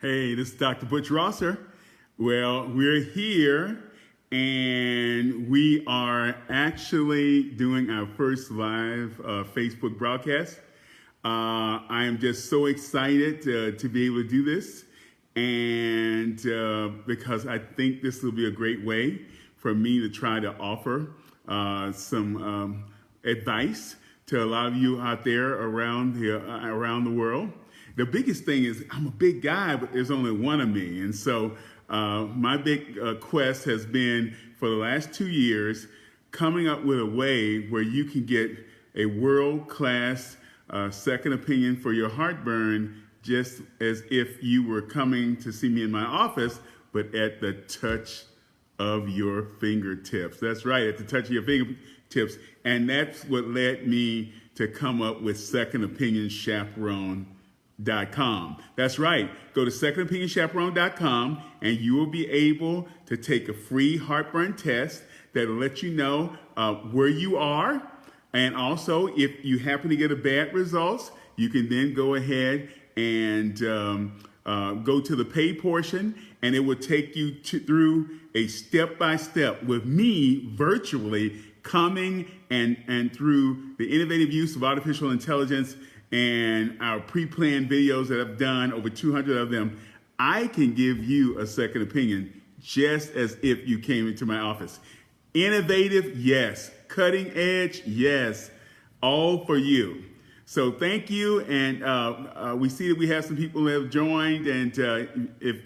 Hey, this is Dr. Butch Rosser. Well, we're here and we are actually doing our first live Facebook broadcast. I am just so excited to be able to do this, and because I think this will be a great way for me to try to offer some advice to a lot of you out there around the world. The biggest thing is I'm a big guy, but there's only one of me. And so my big quest has been for the last 2 years coming up with a way where you can get a world-class second opinion for your heartburn, just as if you were coming to see me in my office, but at the touch of your fingertips. That's right, at the touch of your fingertips. And that's what led me to come up with secondopinionchaperone.com. That's right. Go to secondopinionchaperone.com and you will be able to take a free heartburn test that will let you know where you are. And also, if you happen to get a bad results, you can then go ahead and go to the pay portion, and it will take you through a step-by-step with me virtually coming and through the innovative use of artificial intelligence and our pre-planned videos that I've done, over 200 of them. I can give you a second opinion just as if you came into my office. Innovative, yes. Cutting edge, yes. All for you. So thank you, and we see that we have some people that have joined, and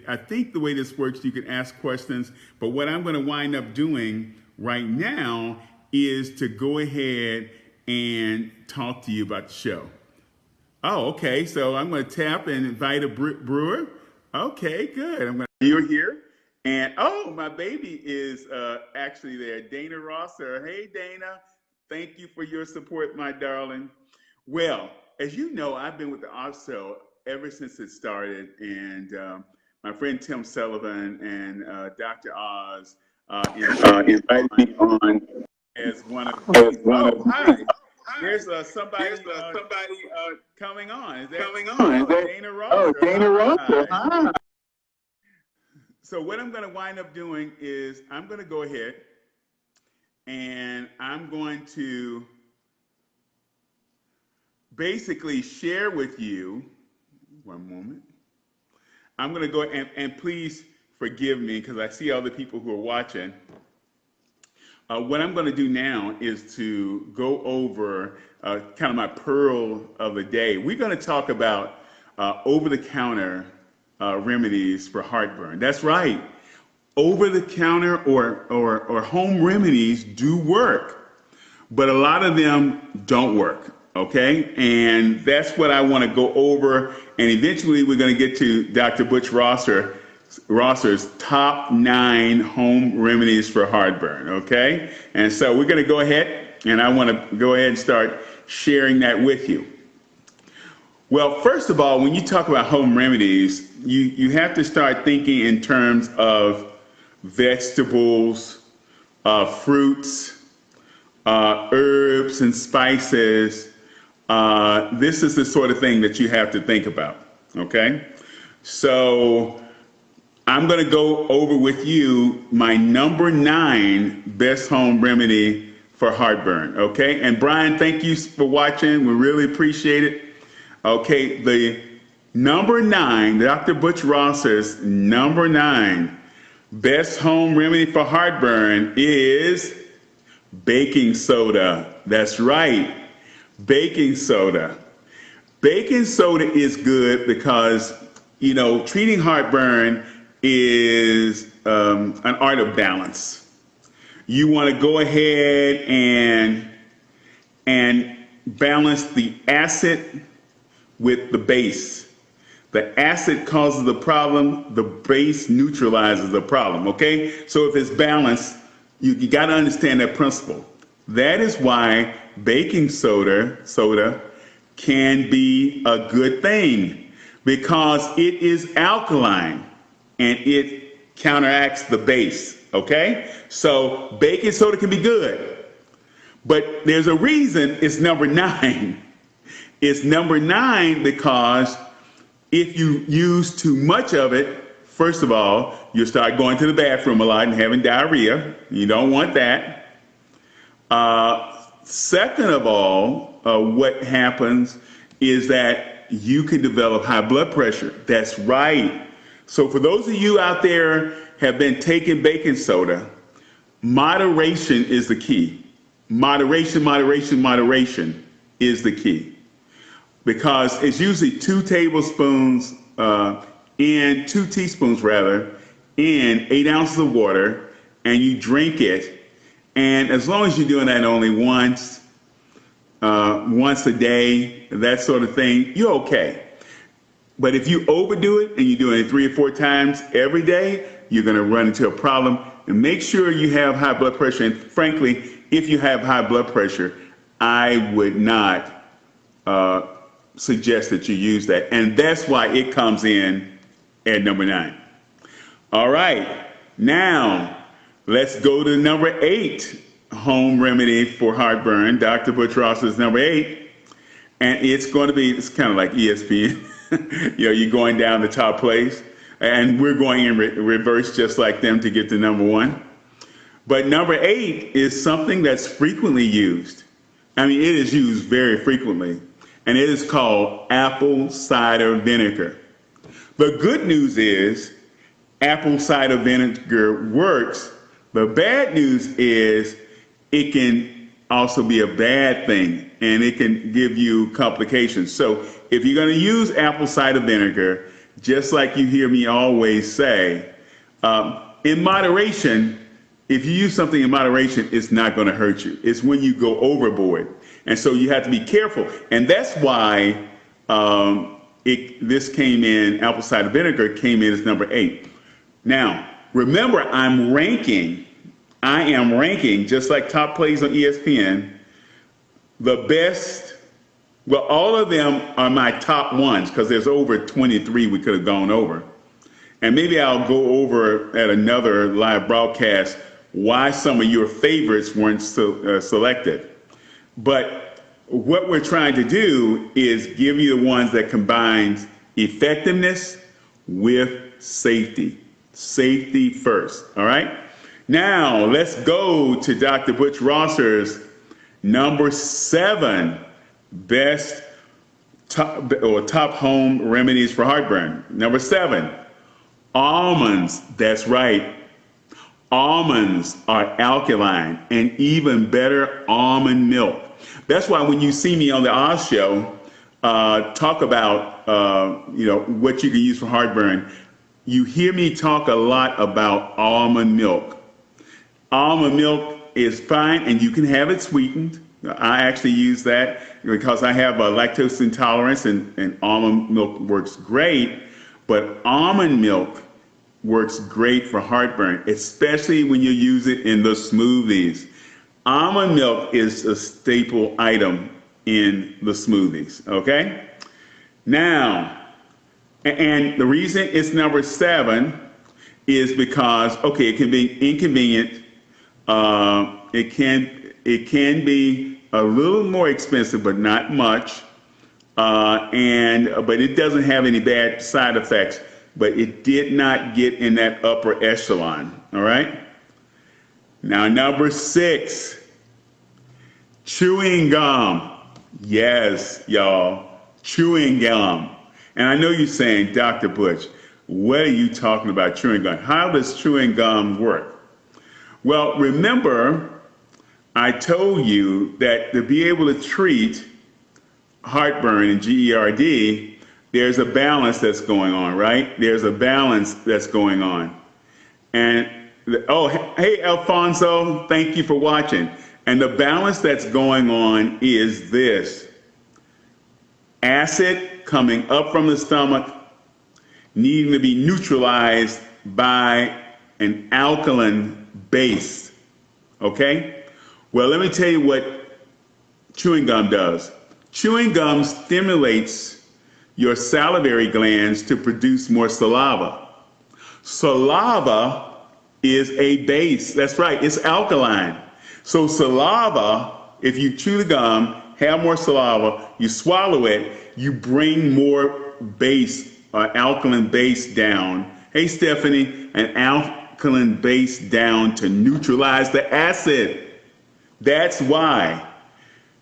I think the way this works, you can ask questions, but what I'm going to wind up doing right now is to go ahead and talk to you about the show. Oh, okay, so I'm going to tap and invite a brewer. Okay, good. You're here, and oh, my baby is actually there, Dana Rosser. Hey, Dana, thank you for your support, my darling. Well, as you know, I've been with the ARSO ever since it started, and my friend Tim Sullivan and Dr. Oz invited me on as one of. Oh, hi. There's somebody coming on. Is that coming on? Dana Rosser. Oh, Dana Rosser. Hi. So what I'm going to wind up doing is I'm going to go ahead and I'm going to basically share with you, one moment. I'm going to go and please forgive me because I see all the people who are watching. What I'm going to do now is to go over kind of my pearl of the day. We're going to talk about over-the-counter remedies for heartburn. That's right. Over-the-counter or home remedies do work, but a lot of them don't work. Okay, and that's what I want to go over, and eventually we're going to get to Dr. Butch Rosser's top 9 home remedies for heartburn. Okay, and so we're going to go ahead, and I want to go ahead and start sharing that with you. Well, first of all, when you talk about home remedies, you have to start thinking in terms of vegetables, fruits, herbs, and spices. This is the sort of thing that you have to think about, okay? So I'm going to go over with you my number 9 best home remedy for heartburn, okay? And Brian, thank you for watching. We really appreciate it. Okay, the number 9, Dr. Butch Rosser's number 9 best home remedy for heartburn is baking soda. That's right. Baking soda. Baking soda is good because, you know, treating heartburn is an art of balance. You want to go ahead and balance the acid with the base. The acid causes the problem, the base neutralizes the problem, okay? So if it's balanced, you got to understand that principle. That is why baking soda can be a good thing, because it is alkaline and it counteracts the base, okay? So baking soda can be good, but there's a reason it's number 9. It's number 9 because If you use too much of it, first of all, you'll start going to the bathroom a lot and having diarrhea. You don't want that. Second of all, what happens is that you can develop high blood pressure. That's right. So for those of you out there have been taking baking soda, moderation is the key. Moderation, moderation, moderation is the key. Because it's usually 2 tablespoons and 2 teaspoons rather in 8 ounces of water, and you drink it. And as long as you're doing that only once a day, that sort of thing, you're okay. But if you overdo it and you're doing it 3 or 4 times every day, you're going to run into a problem. And make sure you have high blood pressure. And frankly, if you have high blood pressure, I would not suggest that you use that. And that's why it comes in at number 9. All right. Now, let's go to number 8 home remedy for heartburn. Dr. Butch Ross's number 8. And it's kind of like ESPN. You're going down the top place. And we're going in reverse just like them to get to number 1. But number 8 is something that's frequently used. I mean, it is used very frequently. And it is called apple cider vinegar. The good news is apple cider vinegar works. The bad news is it can also be a bad thing, and it can give you complications. So if you're going to use apple cider vinegar, just like you hear me always say, in moderation, if you use something in moderation, it's not going to hurt you. It's when you go overboard. And so you have to be careful. And that's why this came in, apple cider vinegar came in as number 8. Now, remember, I am ranking, just like top plays on ESPN, the best. Well, all of them are my top ones because there's over 23 we could have gone over. And maybe I'll go over at another live broadcast why some of your favorites weren't selected. But what we're trying to do is give you the ones that combines effectiveness with safety. Safety first, all right? Now, let's go to Dr. Butch Rosser's number 7 best top home remedies for heartburn. Number 7, almonds. That's right. Almonds are alkaline, and even better, almond milk. That's why when you see me on the Oz Show talk about what you can use for heartburn, you hear me talk a lot about almond milk. Almond milk is fine, and you can have it sweetened. I actually use that because I have a lactose intolerance, and almond milk works great. But almond milk works great for heartburn, especially when you use it in the smoothies. Almond milk is a staple item in the smoothies, okay? Now, and the reason it's number 7 is because, okay, it can be inconvenient. It can be a little more expensive, but not much. But it doesn't have any bad side effects. But it did not get in that upper echelon, all right? Now, number 6, chewing gum. Yes, y'all, chewing gum. And I know you're saying, Dr. Butch, what are you talking about chewing gum? How does chewing gum work? Well, remember, I told you that to be able to treat heartburn and GERD, there's a balance that's going on, right? There's a balance that's going on. And, hey, Alfonso, thank you for watching. And the balance that's going on is this. Acid coming up from the stomach needing to be neutralized by an alkaline base, okay? Well, let me tell you what chewing gum does. Chewing gum stimulates your salivary glands to produce more saliva. Saliva is a base. That's right, it's alkaline. So saliva, if you chew the gum, have more saliva, you swallow it, you bring more base alkaline base down. Hey, Stephanie, an alkaline base down to neutralize the acid. That's why.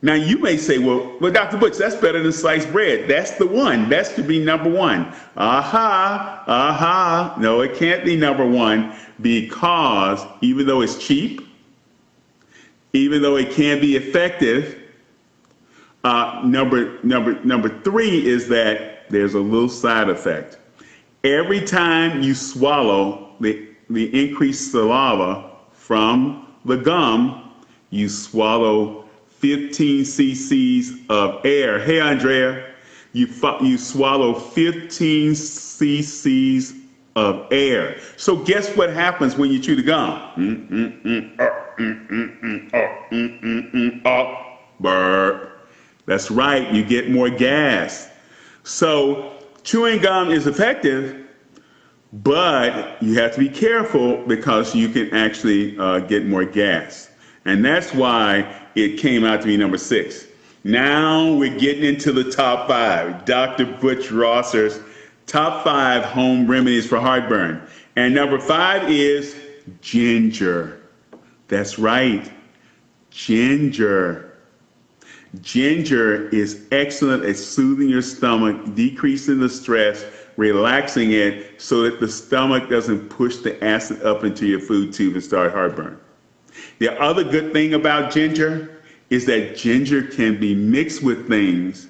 Now, you may say, well, Dr. Butch, that's better than sliced bread. That's the one. That should be number one. Aha. No, it can't be number one because even though it's cheap, even though it can be effective, number three is that there's a little side effect. Every time you swallow the increased saliva from the gum, you swallow 15 cc's of air. Hey, Andrea, you swallow 15 cc's of air. So guess what happens when you chew the gum? Burp. That's right, you get more gas. So chewing gum is effective, but you have to be careful because you can actually get more gas. And that's why it came out to be number 6. Now we're getting into the top 5. Dr. Butch Rosser's top 5 home remedies for heartburn. And number 5 is ginger. That's right, ginger. Ginger is excellent at soothing your stomach, decreasing the stress, relaxing it so that the stomach doesn't push the acid up into your food tube and start heartburn. The other good thing about ginger is that ginger can be mixed with things,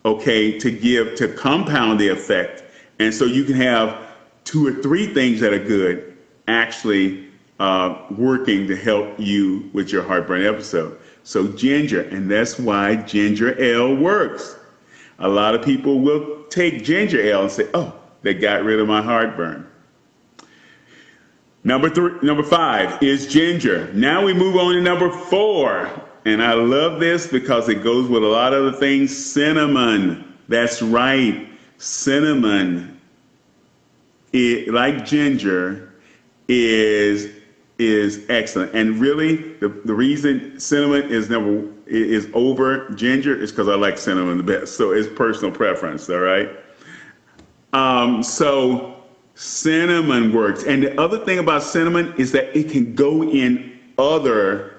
okay, to compound the effect. And so you can have 2 or 3 things that are good actually working to help you with your heartburn episode. So ginger, and that's why ginger ale works. A lot of people will take ginger ale and say, oh, that got rid of my heartburn. Number 5 is ginger. Now we move on to number 4. And I love this because it goes with a lot of other things. Cinnamon. That's right. Cinnamon, like ginger, is excellent. And really, the reason cinnamon is over ginger is because I like cinnamon the best. So it's personal preference, all right? So cinnamon works. And the other thing about cinnamon is that it can go in other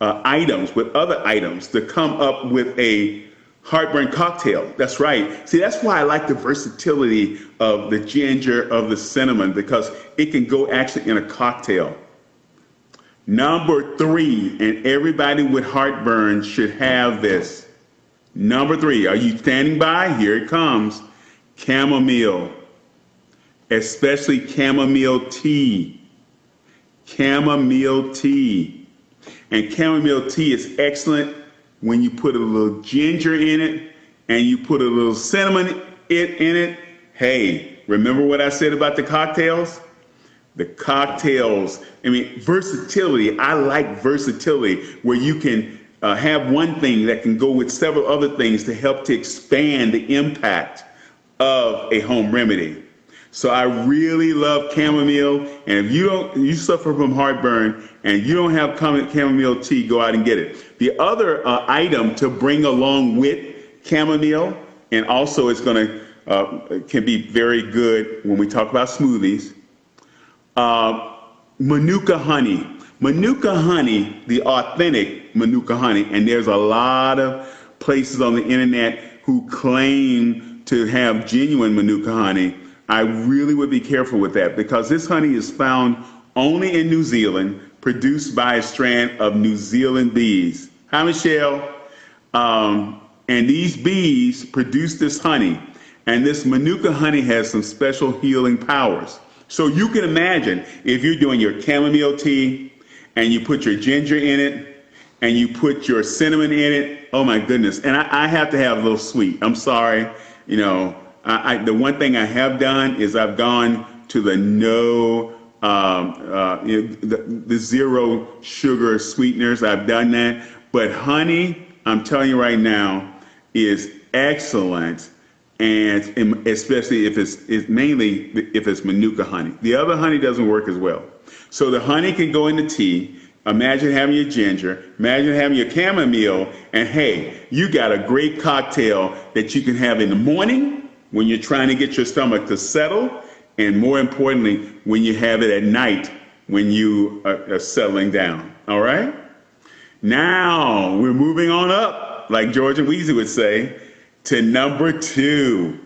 items to come up with a heartburn cocktail. That's right. See, that's why I like the versatility of the ginger, of the cinnamon, because it can go actually in a cocktail. Number 3, and everybody with heartburn should have this. Number 3, are you standing by? Here it comes. Chamomile, especially chamomile tea. Chamomile tea. And chamomile tea is excellent when you put a little ginger in it and you put a little cinnamon in it. Hey, remember what I said about the cocktails? The cocktails, versatility. I like versatility where you can have one thing that can go with several other things to help to expand the impact of a home remedy. So I really love chamomile. And if you suffer from heartburn and you don't have chamomile tea, go out and get it. The other item to bring along with chamomile, and also it's can be very good when we talk about smoothies, Manuka honey. Manuka honey, the authentic Manuka honey, and there's a lot of places on the internet who claim to have genuine Manuka honey. I really would be careful with that because this honey is found only in New Zealand, produced by a strand of New Zealand bees. Hi, Michelle. And these bees produce this honey, and this Manuka honey has some special healing powers. So you can imagine if you're doing your chamomile tea and you put your ginger in it and you put your cinnamon in it, oh my goodness. And I have to have a little sweet. I'm sorry. The one thing I have done is I've gone to the the 0 sugar sweeteners. I've done that. But honey, I'm telling you right now, is excellent. And especially if it's Manuka honey. The other honey doesn't work as well. So the honey can go into tea. Imagine having your ginger, imagine having your chamomile, and hey, you got a great cocktail that you can have in the morning, when you're trying to get your stomach to settle, and more importantly, when you have it at night when you are settling down. All right? Now, we're moving on up, like George and Weezy would say, to number 2.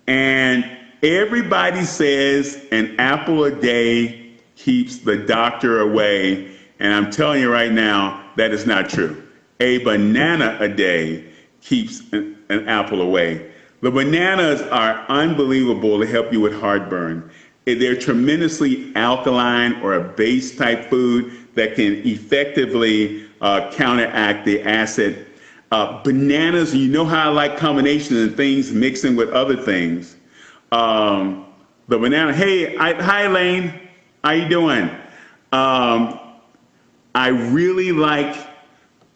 And everybody says an apple a day keeps the doctor away. And I'm telling you right now, that is not true. A banana a day keeps an apple away. The bananas are unbelievable to help you with heartburn. They're tremendously alkaline or a base type food that can effectively counteract the acid. Bananas, you know how I like combinations of things mixing with other things. The banana, hey, hi Elaine, how you doing? I really like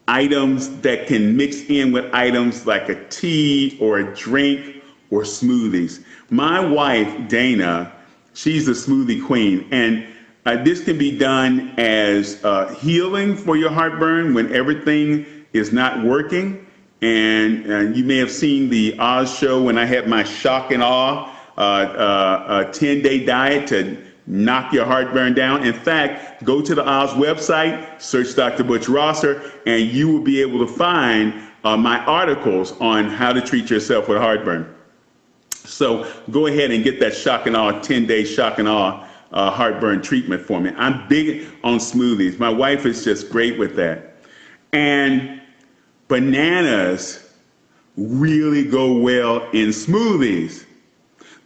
items that can mix in with items like a tea or a drink or smoothies. My wife, Dana, she's a smoothie queen, and this can be done as healing for your heartburn when everything is not working. And you may have seen the Oz show when I had my shock and awe, a 10-day diet to knock your heartburn down. In fact, go to the Oz website, search Dr. Butch Rosser, and you will be able to find my articles on how to treat yourself with heartburn. So go ahead and get that shock and awe, 10-day shock and awe heartburn treatment for me. I'm big on smoothies. My wife is just great with that. And bananas really go well in smoothies.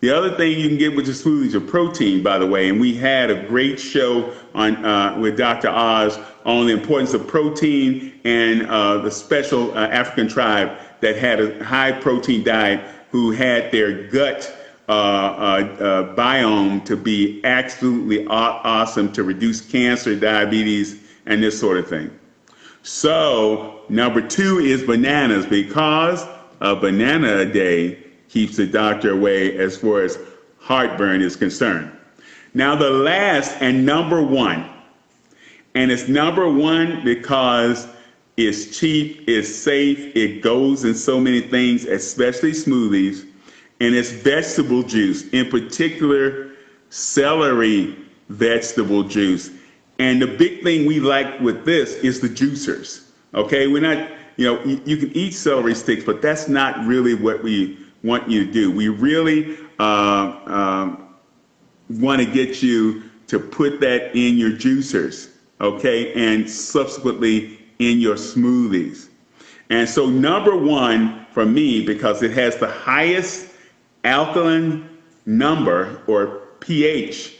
The other thing you can get with your smoothies are protein, by the way, and we had a great show on with Dr. Oz on the importance of protein and the special African tribe that had a high protein diet who had their gut biome to be absolutely awesome to reduce cancer, diabetes, and this sort of thing. So number 2 is bananas, because a banana a day keeps the doctor away as far as heartburn is concerned. Now the last and number 1, and it's number 1 because it's cheap, it's safe, it goes in so many things, especially smoothies, and it's vegetable juice, in particular celery vegetable juice. And the big thing we like with this is the juicers, okay? We're not, you can eat celery sticks, but that's not really what we want you to do. We really want to get you to put that in your juicers, okay, and subsequently in your smoothies. And so number 1 for me, because it has the highest alkaline number or pH,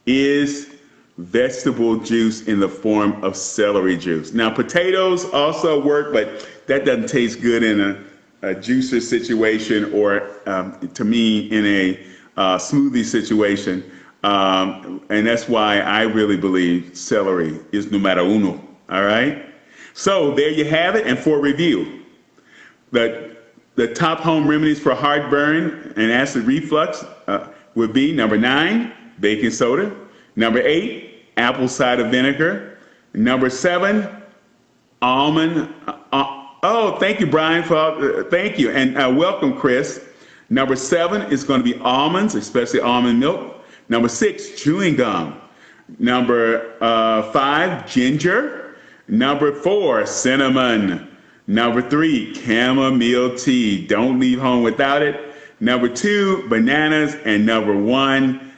is vegetable juice in the form of celery juice. Now potatoes also work, but that doesn't taste good in a juicer situation or to me in a smoothie situation, and that's why I really believe celery is numero uno. All right, so there you have it. And for review, the top home remedies for heartburn and acid reflux would be number 9, baking soda; number 8, apple cider vinegar; number 7, almond. Oh, thank you, Brian, thank you, and welcome, Chris. Number 7 is going to be almonds, especially almond milk. Number 6, chewing gum. Number 5, ginger. Number 4, cinnamon. Number 3, chamomile tea. Don't leave home without it. Number 2, bananas. And number 1,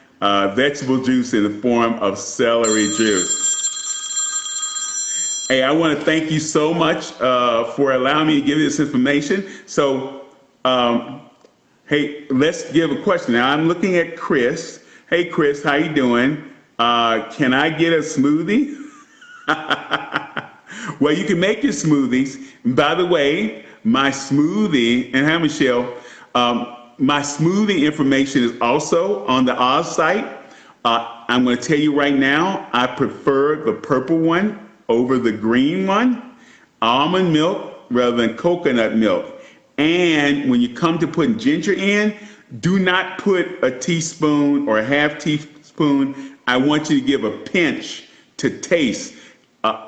vegetable juice in the form of celery juice. Hey, I want to thank you so much for allowing me to give you this information. So, hey, let's give a question. Now, I'm looking at Chris. Hey, Chris, how you doing? Can I get a smoothie? Well, you can make your smoothies. By the way, my smoothie, and hi, Michelle, my smoothie information is also on the Oz site. I'm going to tell you right now, I prefer the purple one over the green one, almond milk rather than coconut milk. And when you come to putting ginger in, do not put a teaspoon or a half teaspoon. I want you to give a pinch to taste.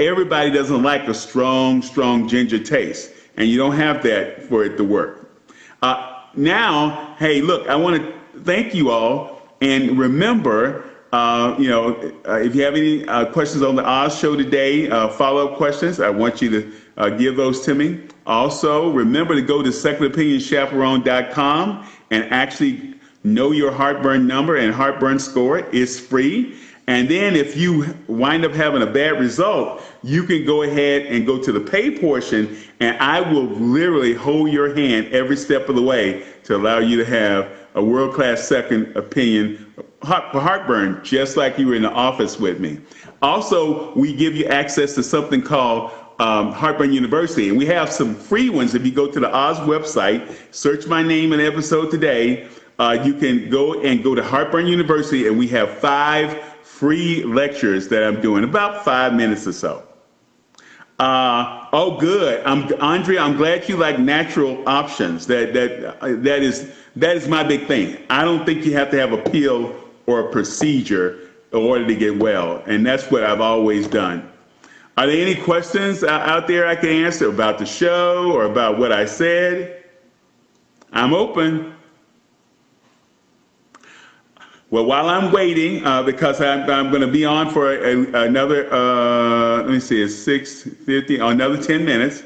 Everybody doesn't like a strong ginger taste, and you don't have that for it to work. Now, hey, look, I want to thank you all, and remember, if you have any questions on the Oz show today, follow-up questions, I want you to give those to me. Also, remember to go to secondopinionchaperone.com and actually know your heartburn number and heartburn score. It's free. And then if you wind up having a bad result, you can go ahead and go to the pay portion, and I will literally hold your hand every step of the way to allow you to have a world-class second opinion for heartburn, just like you were in the office with me. Also, we give you access to something called Heartburn University, and we have some free ones. If you go to the Oz website, search my name in episode today, you can go to Heartburn University, and we have 5 free lectures that I'm doing, about 5 minutes or so. Oh, good. Andrea, I'm glad you like natural options. That is my big thing. I don't think you have to have a pill or a procedure in order to get well, and that's what I've always done. Are there any questions out there I can answer about the show or about what I said? I'm open. Well, while I'm waiting, because I'm going to be on for another, let me see, it's 6:50, another 10 minutes.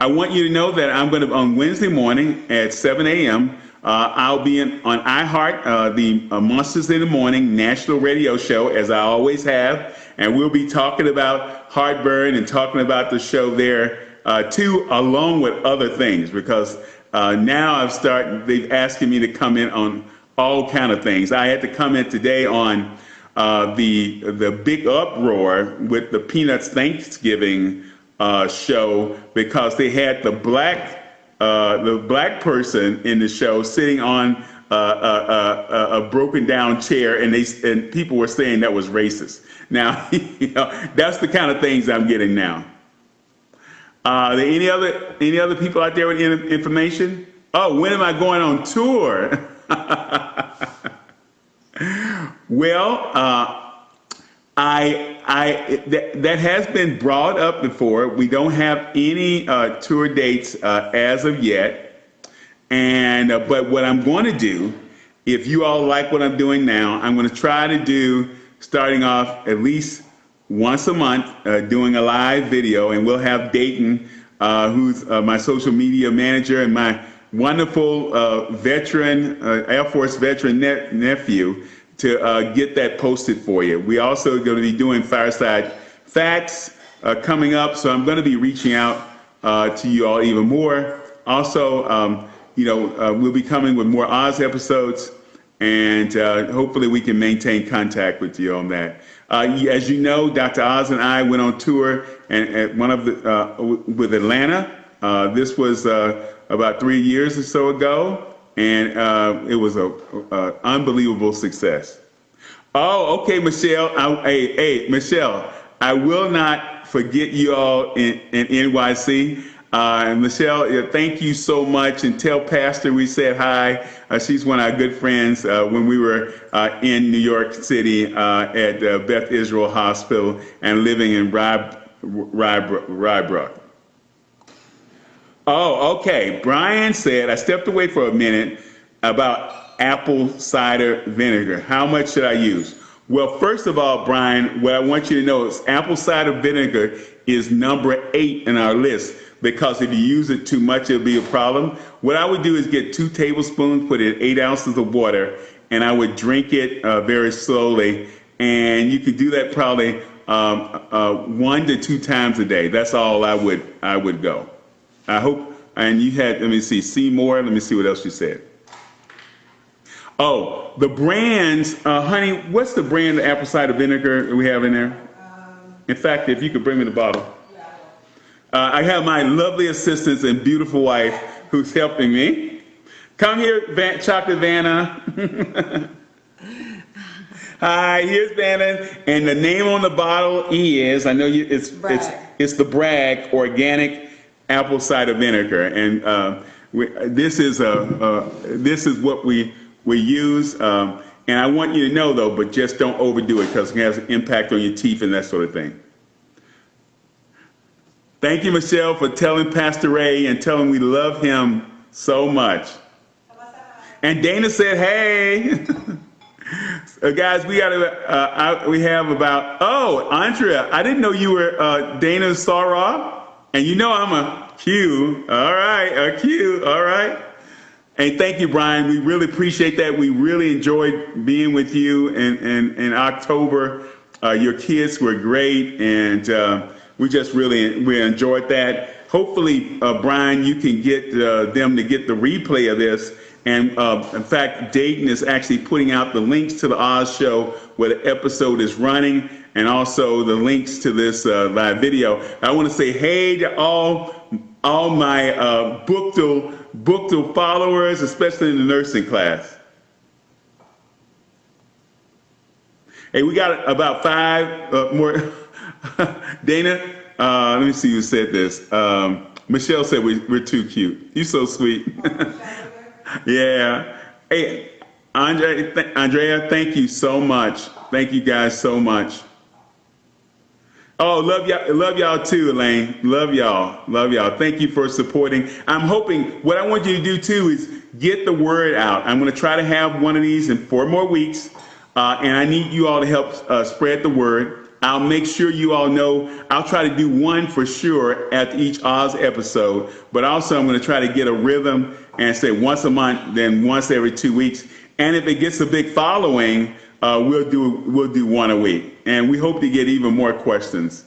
I want you to know that I'm going to, on Wednesday morning at 7 a.m., I'll be on iHeart, the Monsters in the Morning national radio show, as I always have, and we'll be talking about heartburn and talking about the show there, too, along with other things, because now they've asking me to come in on all kind of things. I had to comment today on the big uproar with the Peanuts Thanksgiving show, because they had the black person in the show sitting on a broken down chair, and people were saying that was racist. Now, that's the kind of things I'm getting now. Are there any other people out there with information? Oh, when am I going on tour? Well, that has been brought up before. We don't have any tour dates as of yet, and but what I'm going to do, if you all like what I'm doing now, I'm going to try to do, starting off at least once a month, doing a live video, and we'll have Dayton, who's my social media manager, and my wonderful veteran, Air Force veteran nephew, to get that posted for you. We also are going to be doing Fireside Facts coming up, so I'm going to be reaching out to you all even more. Also, we'll be coming with more Oz episodes, and hopefully we can maintain contact with you on that. As you know, Dr. Oz and I went on tour and one of the with Atlanta. This was about 3 years or so ago, and it was an unbelievable success. Oh, okay, Michelle. Hey, Michelle, I will not forget you all in NYC. Michelle, thank you so much, and tell Pastor we said hi. She's one of our good friends when we were in New York City at Beth Israel Hospital and living in Rybrook. Oh, okay. Brian said, I stepped away for a minute about apple cider vinegar. How much should I use? Well, first of all, Brian, what I want you to know is apple cider vinegar is number 8 in our list, because if you use it too much, it'll be a problem. What I would do is get 2 tablespoons, put in 8 ounces of water, and I would drink it very slowly. And you could do that probably 1 to 2 times a day. That's all I would go. I hope, and you had, let me see, Seymour, let me see what else you said. Oh, the brands, honey, what's the brand of apple cider vinegar we have in there? In fact, if you could bring me the bottle. I have my lovely assistant and beautiful wife who's helping me. Come here, Chocolate Vanna. Hi, here's Vanna, and the name on the bottle is, I know it's the Bragg Organic Apple Cider Vinegar, and this is what we use. And I want you to know though, but just don't overdo it, because it has an impact on your teeth and that sort of thing. Thank you, Michelle, for telling Pastor Ray and telling we love him so much. How about And Dana said, hey. Guys, we we have about, oh, Andrea, I didn't know you were Dana's Sarah. And you know I'm a Q. All right, a Q. All right. And thank you, Brian. We really appreciate that. We really enjoyed being with you in October. Your kids were great, and we enjoyed that. Hopefully, Brian, you can get them to get the replay of this. And in fact, Dayton is actually putting out the links to the Oz show where the episode is running, and also the links to this live video. I want to say hey to all my Booked followers, especially in the nursing class. Hey, we got about 5 more. Dana, let me see who said this. Michelle said we're too cute. You're so sweet. Yeah. Hey, Andrea, thank you so much. Thank you guys so much. Oh, love y'all too, Elaine. Love y'all. Thank you for supporting. I'm hoping, what I want you to do too is get the word out. I'm going to try to have one of these in 4 more weeks, and I need you all to help spread the word. I'll make sure you all know. I'll try to do one for sure at each Oz episode, but also I'm going to try to get a rhythm and say once a month, then once every 2 weeks. And if it gets a big following, we'll do one a week, and we hope to get even more questions.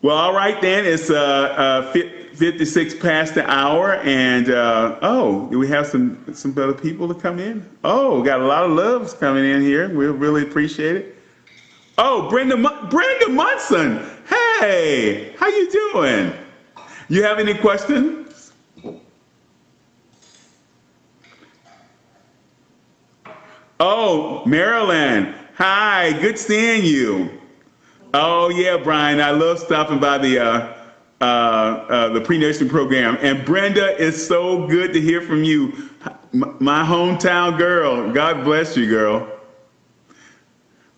Well, all right then, it's 56 past the hour, and do we have some other people to come in? Oh, got a lot of loves coming in here. We really appreciate it. Oh, Brenda Munson. Hey, how you doing? You have any questions? Oh, Marilyn. Hi, good seeing you. Oh yeah, Brian, I love stopping by the pre-nursing program. And Brenda, it's so good to hear from you, my hometown girl. God bless you, girl.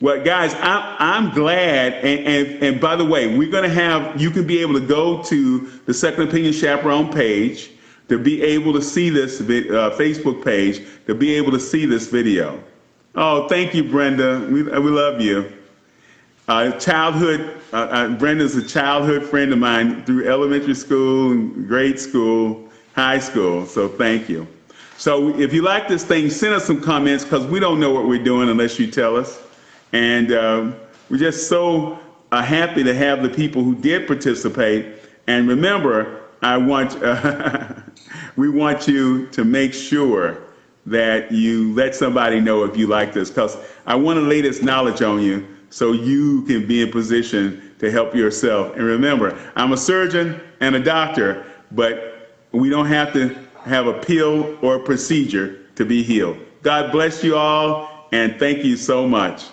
Well, guys, I'm glad. And by the way, we're going to have, you can be able to go to the Second Opinion Chaperone page to be able to see this Facebook page, to be able to see this video. Oh, thank you, Brenda. We love you. Brenda's a childhood friend of mine through elementary school, grade school, high school. So thank you. So if you like this thing, send us some comments, because we don't know what we're doing unless you tell us. And we're just so happy to have the people who did participate. And remember, we want you to make sure that you let somebody know if you like this, because I want to lay this knowledge on you so you can be in position to help yourself. And remember, I'm a surgeon and a doctor, but we don't have to have a pill or a procedure to be healed. God bless you all, and thank you so much.